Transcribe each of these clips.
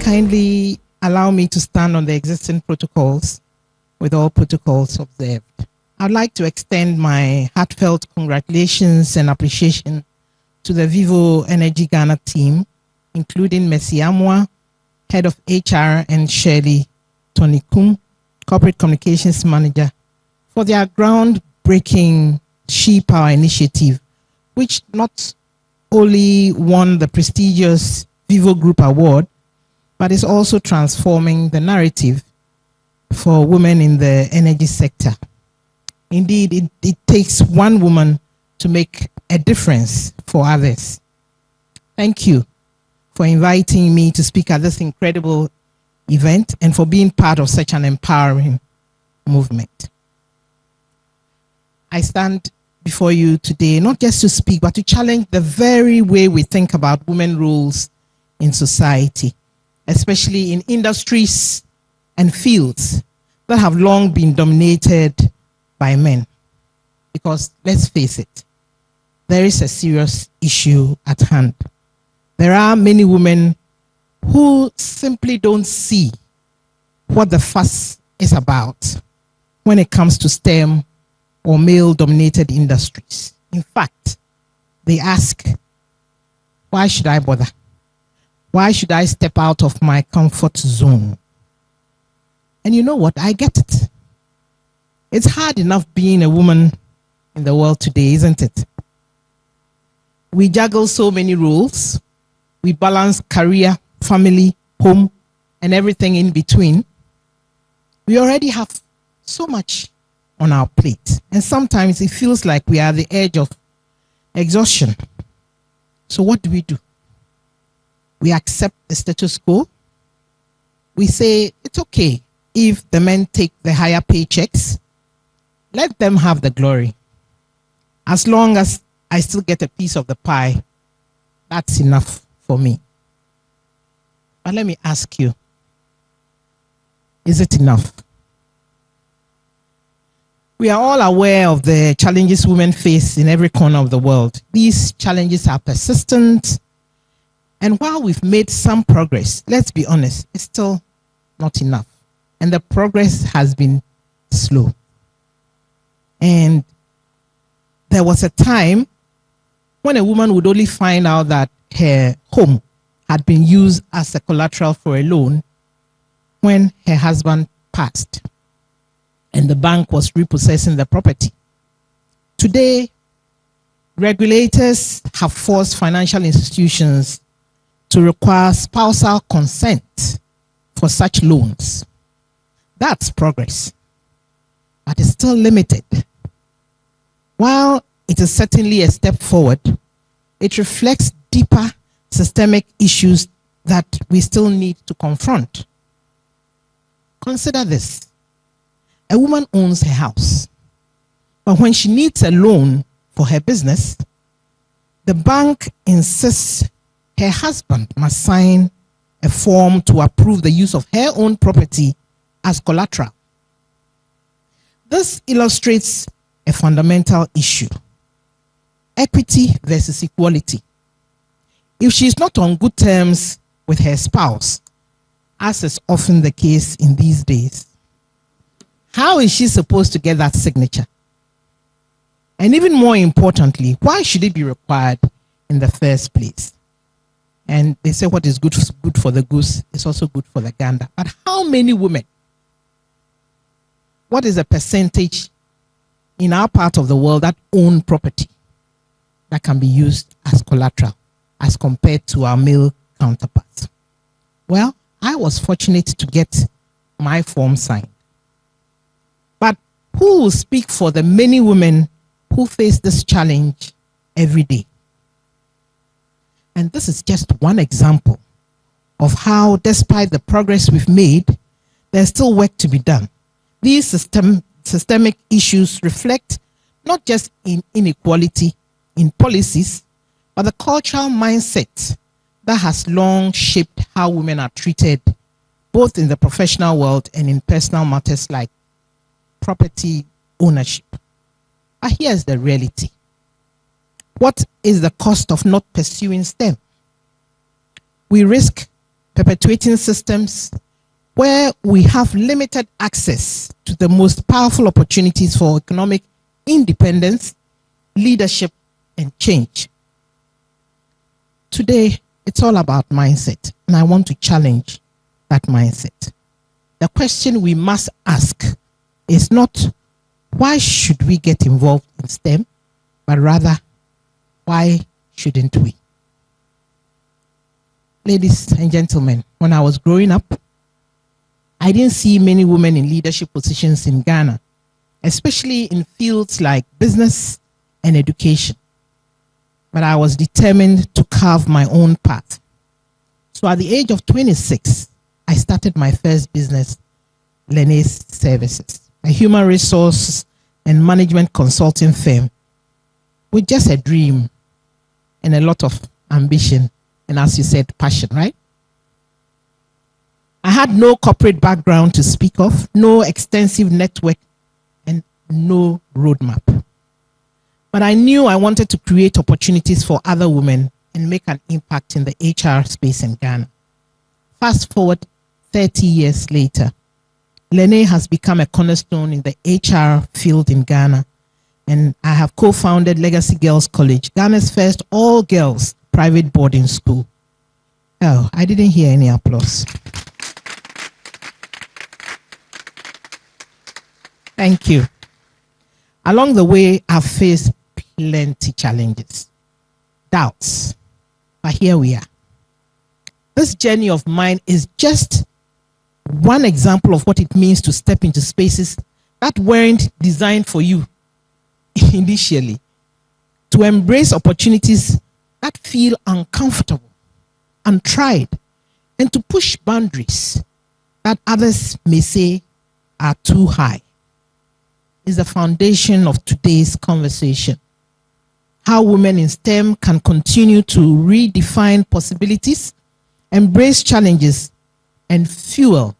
kindly allow me to stand on the existing protocols with all protocols observed. I'd like to extend my heartfelt congratulations and appreciation to the Vivo Energy Ghana team, including Messi Amwa, Head of HR, and Shirley Tonikum, Corporate Communications Manager, for their groundbreaking ShePower initiative, which not only won the prestigious Vivo Group Award, but is also transforming the narrative for women in the energy sector. Indeed, it takes one woman to make a difference for others. Thank you for inviting me to speak at this incredible event and for being part of such an empowering movement. I stand before you today not just to speak, but to challenge the very way we think about women roles in society, especially in industries and fields that have long been dominated by men. Because let's face it, there is a serious issue at hand. There are many women who simply don't see what the fuss is about when it comes to STEM or male-dominated industries. In fact, they ask, why should I bother? Why should I step out of my comfort zone? And you know what? I get it. It's hard enough being a woman in the world today, isn't it? We juggle so many roles. We balance career, family, home, and everything in between. We already have so much on our plate. And sometimes it feels like we are at the edge of exhaustion. So what do? We accept the status quo. We say, it's okay if the men take the higher paychecks. Let them have the glory. As long as I still get a piece of the pie, that's enough for me. But let me ask you, is it enough? We are all aware of the challenges women face in every corner of the world. These challenges are persistent, and while we've made some progress, let's be honest, it's still not enough. And the progress has been slow. And there was a time when a woman would only find out that her home had been used as a collateral for a loan when her husband passed and the bank was repossessing the property. Today, regulators have forced financial institutions to require spousal consent for such loans. That's progress, but it's still limited. While it is certainly a step forward, it reflects deeper systemic issues that we still need to confront. Consider this. A woman owns her house, but when she needs a loan for her business, the bank insists her husband must sign a form to approve the use of her own property as collateral. This illustrates a fundamental issue: equity versus equality. If she is not on good terms with her spouse, as is often the case in these days, how is she supposed to get that signature? And even more importantly, why should it be required in the first place? And they say what is good for the goose is also good for the gander. But how many women, what is the percentage in our part of the world that own property that can be used as collateral as compared to our male counterparts? Well, I was fortunate to get my form signed. But who will speak for the many women who face this challenge every day? And this is just one example of how, despite the progress we've made, there's still work to be done. These systemic issues reflect not just in inequality in policies, but the cultural mindset that has long shaped how women are treated, both in the professional world and in personal matters like property ownership. But here's the reality. What is the cost of not pursuing STEM? We risk perpetuating systems where we have limited access to the most powerful opportunities for economic independence, leadership, and change. Today, it's all about mindset, and I want to challenge that mindset. The question we must ask is not, why should we get involved in STEM, but rather, why shouldn't we? Ladies and gentlemen, when I was growing up, I didn't see many women in leadership positions in Ghana, especially in fields like business and education. But I was determined to carve my own path. So at the age of 26, I started my first business, Lene's Services, a human resource and management consulting firm with just a dream and a lot of ambition, and as you said, passion, right? I had no corporate background to speak of, no extensive network, and no roadmap. But I knew I wanted to create opportunities for other women and make an impact in the HR space in Ghana. Fast forward 30 years later, Lene has become a cornerstone in the HR field in Ghana, and I have co-founded Legacy Girls College, Ghana's first all-girls private boarding school. Oh, I didn't hear any applause. Thank you. Along the way, I've faced plenty challenges, doubts, but here we are. This journey of mine is just one example of what it means to step into spaces that weren't designed for you initially, to embrace opportunities that feel uncomfortable, untried, and to push boundaries that others may say are too high. Is the foundation of today's conversation. How women in STEM can continue to redefine possibilities, embrace challenges, and fuel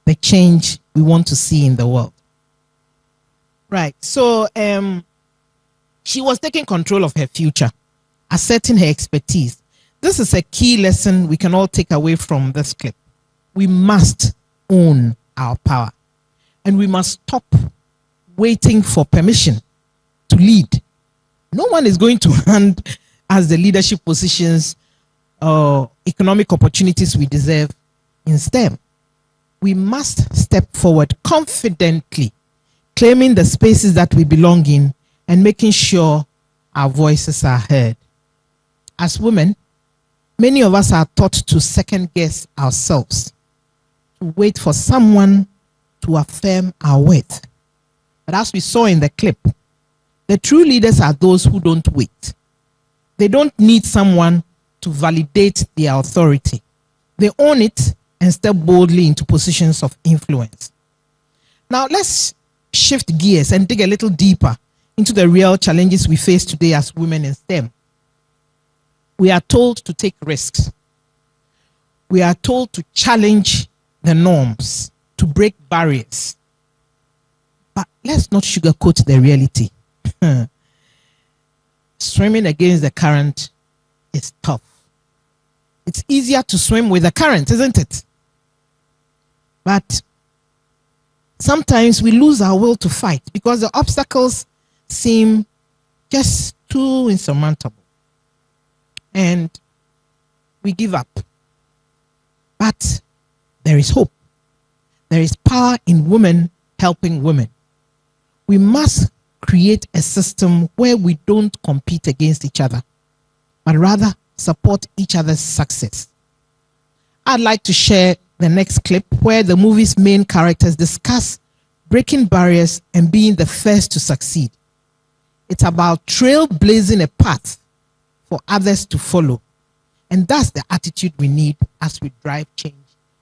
the change we want to see in the world. Right, so she was taking control of her future, asserting her expertise. This is a key lesson we can all take away from this clip. We must own our power, and we must stop waiting for permission to lead. No one is going to hand us the leadership positions or economic opportunities we deserve in STEM. We must step forward confidently, claiming the spaces that we belong in and making sure our voices are heard. As women, many of us are taught to second guess ourselves, to wait for someone to affirm our worth. But as we saw in the clip, the true leaders are those who don't wait. They don't need someone to validate their authority. They own it and step boldly into positions of influence. Now let's shift gears and dig a little deeper into the real challenges we face today as women in STEM. We are told to take risks. We are told to challenge the norms, to break barriers. But let's not sugarcoat the reality. Swimming against the current is tough. It's easier to swim with the current, isn't it? But sometimes we lose our will to fight because the obstacles seem just too insurmountable. And we give up. But there is hope. There is power in women helping women. We must create a system where we don't compete against each other, but rather support each other's success. I'd like to share the next clip where the movie's main characters discuss breaking barriers and being the first to succeed. It's about trailblazing a path for others to follow. And that's the attitude we need as we drive change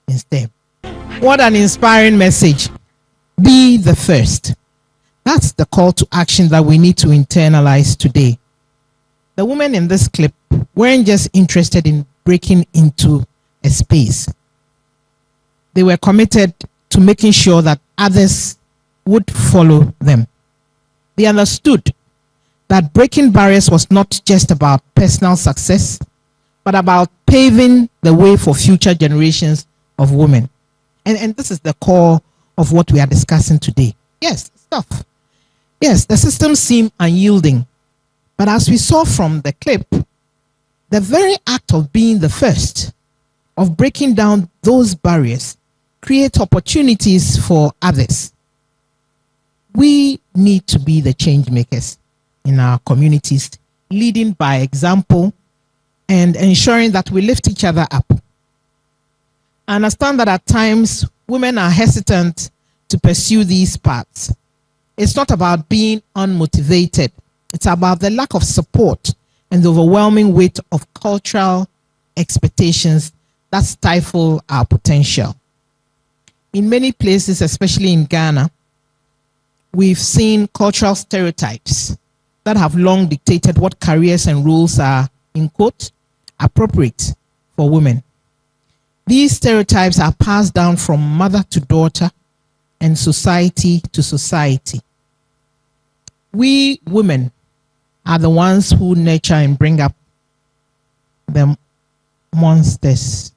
in STEM. What an inspiring message. Be the first. That's the call to action that we need to internalize today. The women in this clip weren't just interested in breaking into a space. They were committed to making sure that others would follow them. They understood that breaking barriers was not just about personal success, but about paving the way for future generations of women. And this is the core of what we are discussing today. Yes, stuff. Yes, the systems seem unyielding, but as we saw from the clip, the very act of being the first, of breaking down those barriers, create opportunities for others. We need to be the change makers in our communities, leading by example and ensuring that we lift each other up. I understand that at times women are hesitant to pursue these paths. It's not about being unmotivated. It's about the lack of support and the overwhelming weight of cultural expectations that stifle our potential. In many places, especially in Ghana, we've seen cultural stereotypes that have long dictated what careers and roles are, in quote, appropriate for women. These stereotypes are passed down from mother to daughter and society to society. We women are the ones who nurture and bring up the monsters,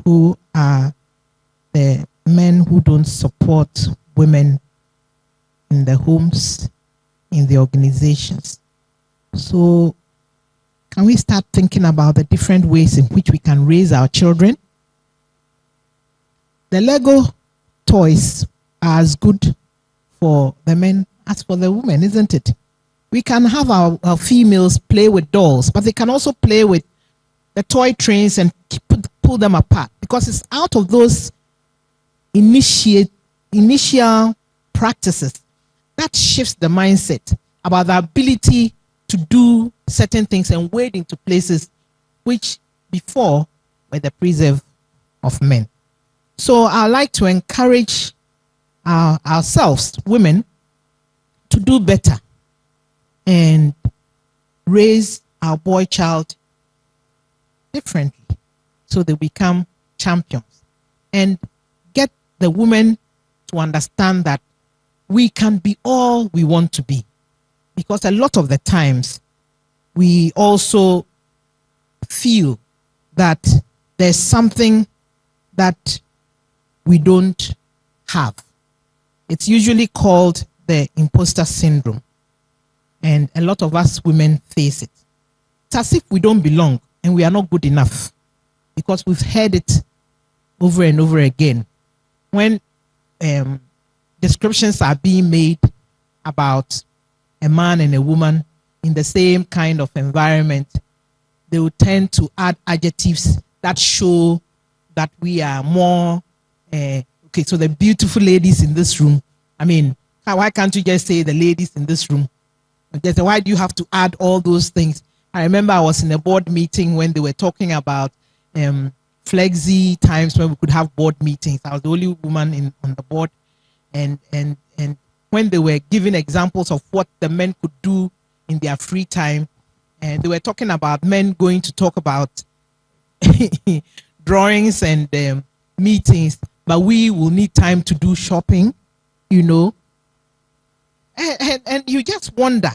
who are the men who don't support women in the homes, in the organizations. So can we start thinking about the different ways in which we can raise our children? The Lego toys are as good for the men as for the women, isn't it? We can have our females play with dolls, but they can also play with the toy trains and pull them apart, because it's out of those initial practices that shifts the mindset about the ability to do certain things and wade into places which before were the preserve of men. So I like to encourage ourselves, women, to do better and raise our boy child differently so they become champions, and get the women to understand that we can be all we want to be. Because a lot of the times we also feel that there's something that we don't have. It's usually called the imposter syndrome. And a lot of us women face it. It's as if we don't belong and we are not good enough, because we've heard it over and over again. When descriptions are being made about a man and a woman in the same kind of environment, they will tend to add adjectives that show that we are more, okay, so the beautiful ladies in this room, I mean, why can't you just say the ladies in this room? Why do you have to add all those things? I remember I was in a board meeting when they were talking about flexi times when we could have board meetings. I was the only woman on the board, and when they were giving examples of what the men could do in their free time, and they were talking about men going to talk about drawings and meetings, but we will need time to do shopping, you know. And you just wonder.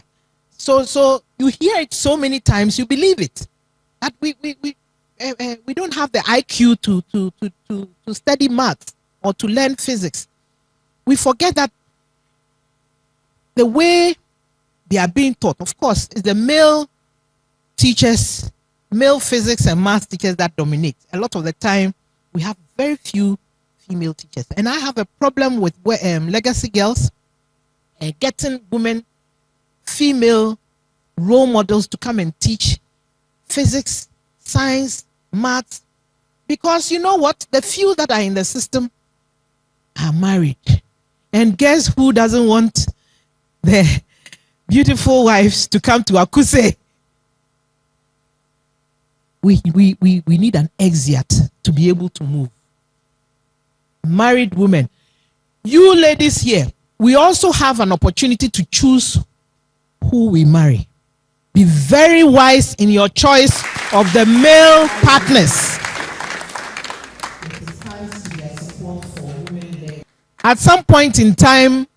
So you hear it so many times, you believe it. That we don't have the IQ to study maths or to learn physics. We forget that the way they are being taught, of course, is the male teachers, male physics and math teachers that dominate. A lot of the time, we have very few female teachers. And I have a problem with legacy girls getting women, female role models to come and teach physics, science, maths, because you know what? The few that are in the system are married. And guess who doesn't want their beautiful wives to come to Akuse? We need an exit to be able to move. Married women. You ladies here, we also have an opportunity to choose who we marry. Be very wise in your choice of the male partners. At some point in time,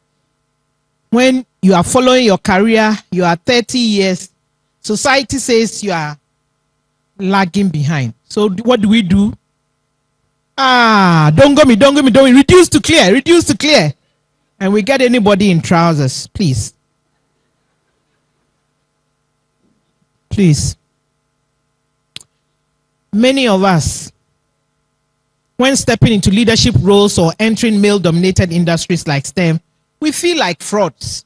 when you are following your career, you are 30 years, society says you are lagging behind. So what do we do? Don't go me, don't go me, don't me. Reduce to clear, reduce to clear. And we get anybody in trousers, please. Please. Many of us, when stepping into leadership roles or entering male-dominated industries like STEM, we feel like frauds.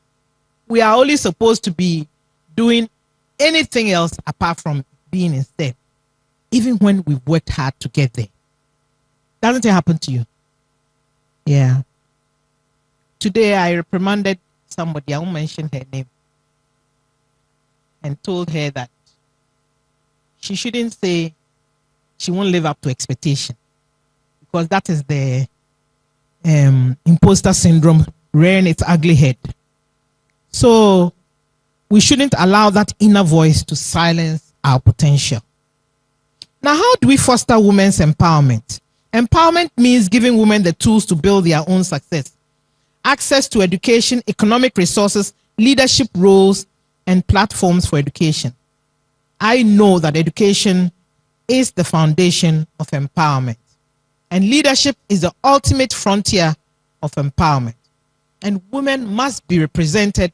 We are only supposed to be doing anything else apart from being in STEM, even when we've worked hard to get there. Doesn't it happen to you? Yeah. Today I reprimanded somebody, I won't mention her name, and told her that she shouldn't say she won't live up to expectation, because that is the imposter syndrome rearing its ugly head. So we shouldn't allow that inner voice to silence our potential. Now, how do we foster women's empowerment? Empowerment means giving women the tools to build their own success. Access to education, economic resources, leadership roles, and platforms for education. I know that education is the foundation of empowerment. And leadership is the ultimate frontier of empowerment. And women must be represented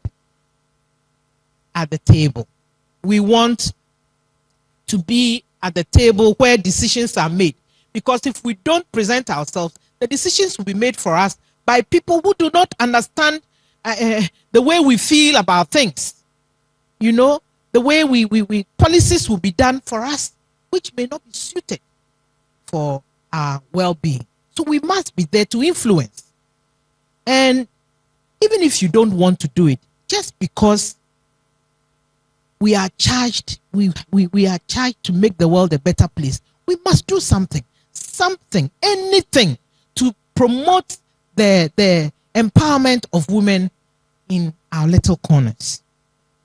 at the table. We want to be at the table where decisions are made. Because if we don't present ourselves, the decisions will be made for us by people who do not understand the way we feel about things. You know, the way policies will be done for us, which may not be suited for our well-being. So we must be there to influence. And even if you don't want to do it, just because we are charged, we are charged to make the world a better place, we must do something, anything to promote the empowerment of women in our little corners.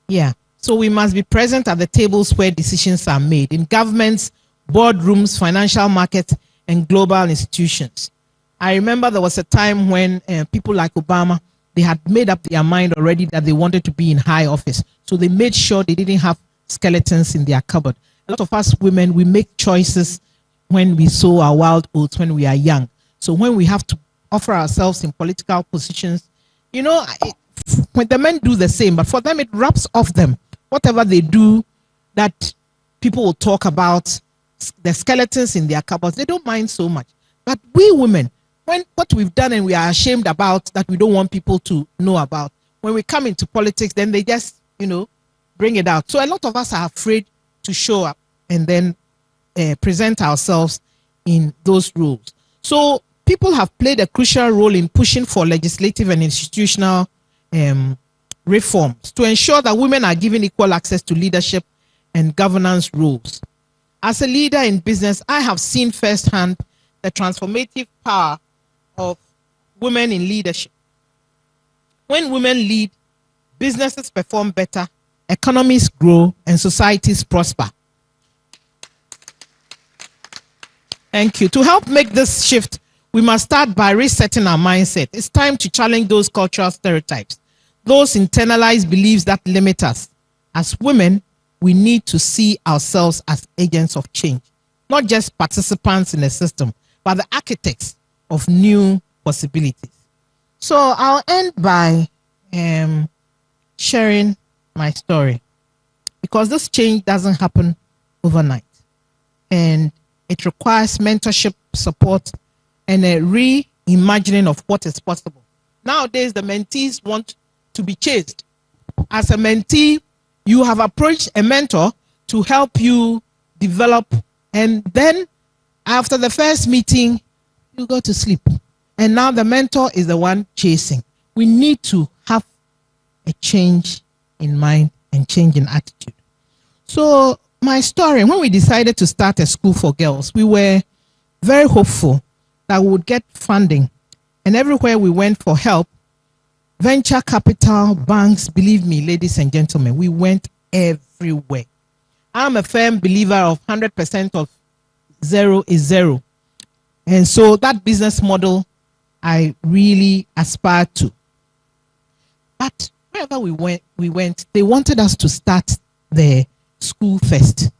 Yeah. So we must be present at the tables where decisions are made, in governments, boardrooms, financial markets, and global institutions. I remember there was a time when people like Obama, they had made up their mind already that they wanted to be in high office. So they made sure they didn't have skeletons in their cupboard. A lot of us women, we make choices when we sow our wild oats when we are young. So when we have to offer ourselves in political positions, you know, when the men do the same, but for them it rubs off them. Whatever they do that people will talk about, the skeletons in their cupboards, they don't mind so much. But we women, when what we've done and we are ashamed about, that we don't want people to know about, when we come into politics, then they just, you know, bring it out. So a lot of us are afraid to show up and then present ourselves in those roles. So people have played a crucial role in pushing for legislative and institutional reforms to ensure that women are given equal access to leadership and governance roles. As a leader in business, I have seen firsthand the transformative power of women in leadership. When women lead, businesses perform better, economies grow, and societies prosper. Thank you. To help make this shift, we must start by resetting our mindset. It's time to challenge those cultural stereotypes, those internalized beliefs that limit us. As women, we need to see ourselves as agents of change, not just participants in the system, but the architects of new possibilities. So I'll end by sharing my story, because this change doesn't happen overnight, and it requires mentorship, support, and a reimagining of what is possible. Nowadays, the mentees want to be chased. As a mentee, you have approached a mentor to help you develop, and then after the first meeting, you go to sleep. And now the mentor is the one chasing. We need to have a change in mind and change in attitude. So my story, when we decided to start a school for girls, we were very hopeful that we would get funding. And everywhere we went for help, venture capital, banks, believe me, ladies and gentlemen, we went everywhere. I'm a firm believer of 100% of zero is zero. And so that business model, I really aspired to. But wherever we went, they wanted us to start the school first.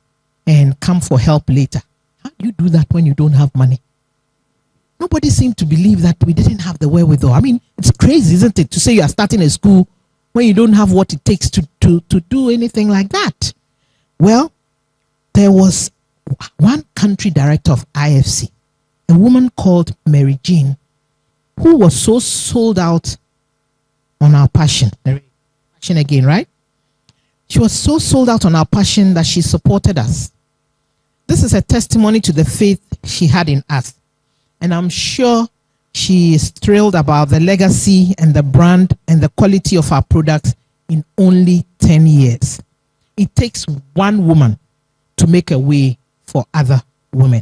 and come for help later. How do you do that when you don't have money? Nobody seemed to believe that we didn't have the wherewithal. I mean, it's crazy, isn't it, to say you are starting a school when you don't have what it takes to do anything like that. Well, there was one country director of IFC, a woman called Mary Jean, who was so sold out on our passion. Passion again, right? She was so sold out on our passion that she supported us. This is a testimony to the faith she had in us. And I'm sure she is thrilled about the legacy and the brand and the quality of our products in only 10 years. It takes one woman to make a way for other women.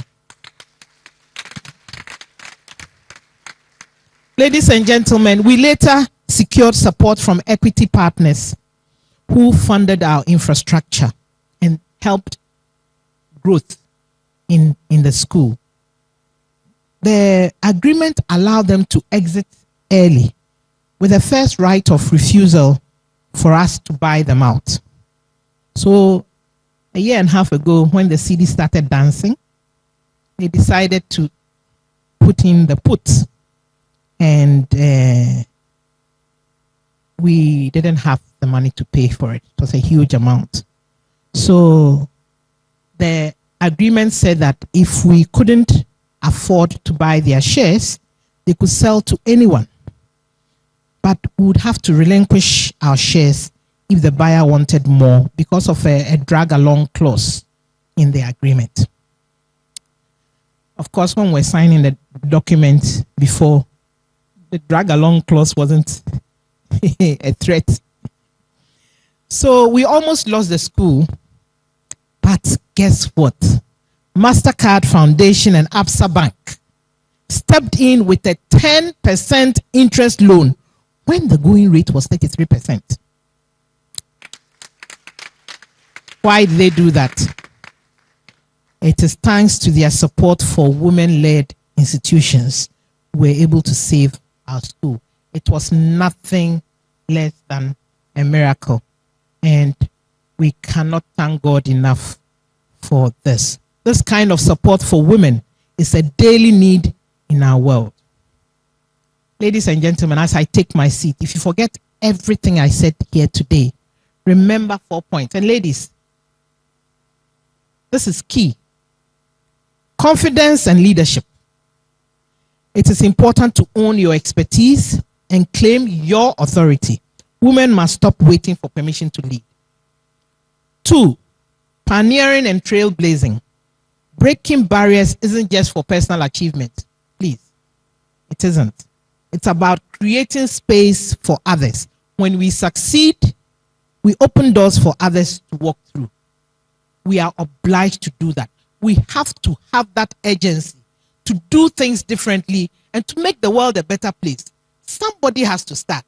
Ladies and gentlemen, we later secured support from equity partners who funded our infrastructure and helped growth in the school. The agreement allowed them to exit early with a first right of refusal for us to buy them out. So a year and a half ago, when the CD started dancing, they decided to put in the puts, and we didn't have the money to pay for it. It was a huge amount. So the agreement said that if we couldn't afford to buy their shares, they could sell to anyone. But we would have to relinquish our shares if the buyer wanted more because of a drag-along clause in the agreement. Of course, when we're signing the document before, the drag-along clause wasn't a threat. So we almost lost the school, but guess what? MasterCard Foundation and Absa Bank stepped in with a 10% interest loan when the going rate was 33%. Why did they do that? It is thanks to their support for women-led institutions we were able to save our school. It was nothing less than a miracle, and we cannot thank God enough for this. This kind of support for women is a daily need in our world. Ladies and gentlemen, as I take my seat, if you forget everything I said here today, remember 4 points. And ladies, this is key. Confidence and leadership. It is important to own your expertise and claim your authority. Women must stop waiting for permission to lead. 2, pioneering and trailblazing. Breaking barriers isn't just for personal achievement. Please, it isn't. It's about creating space for others. When we succeed, we open doors for others to walk through. We are obliged to do that. We have to have that urgency to do things differently and to make the world a better place. Somebody has to start.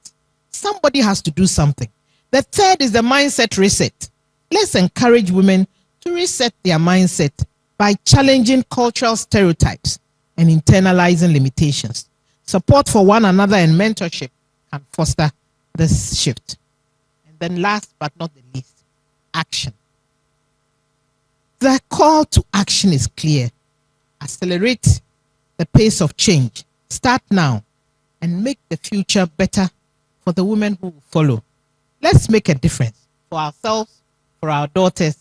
Somebody has to do something. The third is the mindset reset. Let's encourage women to reset their mindset by challenging cultural stereotypes and internalizing limitations. Support for one another and mentorship can foster this shift. And then last but not the least, action. The call to action is clear. Accelerate the pace of change. Start now and make the future better for the women who will follow. Let's make a difference for ourselves, for our daughters,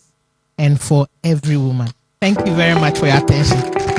and for every woman. Thank you very much for your attention.